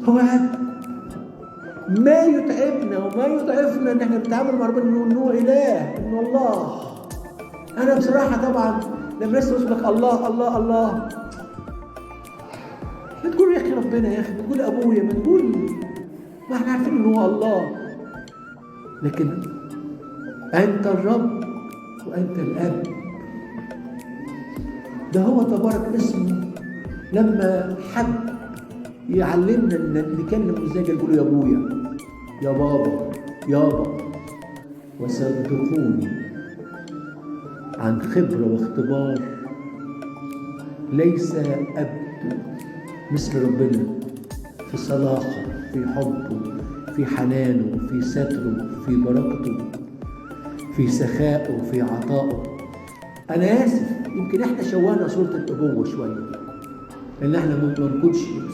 هو ما يتعبنا وما يضعفنا ان احنا بنتعامل مع ربنا انه اله، انه الله. انا بصراحه طبعا لما الناس تقول لك الله الله الله، ما تقول يا اخي ربنا، يا اخي ما تقول ابويا، ما تقول، ما احنا عارفين انه هو الله. لكن انت الرب وانت الاب، ده هو تبارك اسمه. لما حد يعلمنا ان نكلم ازاي نقول يا ابويا، يا بابا، يابا. وصدقوني عن خبرة واختبار، ليس أب مثل ربنا في صلاحه، في حبه، في حنانه، في ستره، في بركته، في سخائه، في عطائه. أنا آسف، يمكن إحنا شوهنا صورة الأبوة شوية، لأن إحنا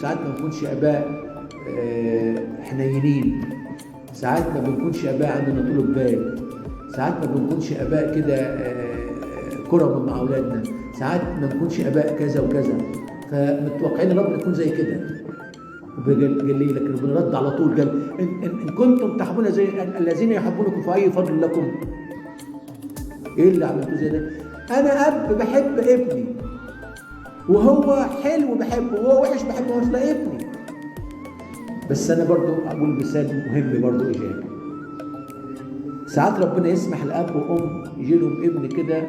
ساعات ما نكونش آباء حنينين، ساعات ما بنكونش آباء عندنا طول بال، ساعات ما بنكونش آباء كده كرم مع أولادنا، ساعات ما نكونش آباء كذا وكذا، فمتوقعين ربنا يكون زي كده. قال لي لكن ربنا رد على طول، قال إن كنتم تحبون زي الذين يحبونكم فأي فضل لكم. إيه اللي عملتوه زي ده؟ أنا أب بحب ابني، وهو حلو بحبه، وهو وحش بحبه، هو لا ابني. بس أنا برضو أقول مثال مهم برضو إيجابي. ساعات ربنا يسمح لأب وأم يجي لهم ابن كده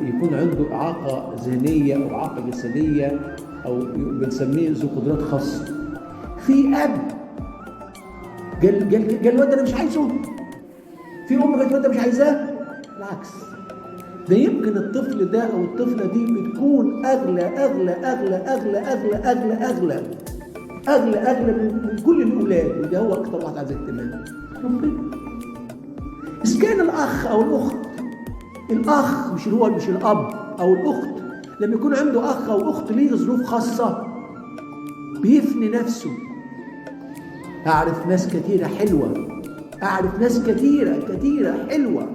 يكون عنده إعاقة ذهنية أو إعاقة جسدية أو بنسميه ذو قدرات خاصة. في أب قال الواد أنا مش عايزه، في أم قالت الواد مش عايزاه. بالعكس، ده يمكن الطفل ده أو الطفلة دي بتكون أغلى أغلى أغلى أغلى أغلى أغلى أغلى أغلى أغلى من كل الأولاد، وده هو أكتر واحد عايز اهتمام ربنا. إذا كان الأخ أو الأخت، الأخ مش الأب أو الأخت، لما يكون عنده أخ أو أخت ليه ظروف خاصة بيفني نفسه. أعرف ناس كثيرة حلوة، أعرف ناس كثيرة حلوة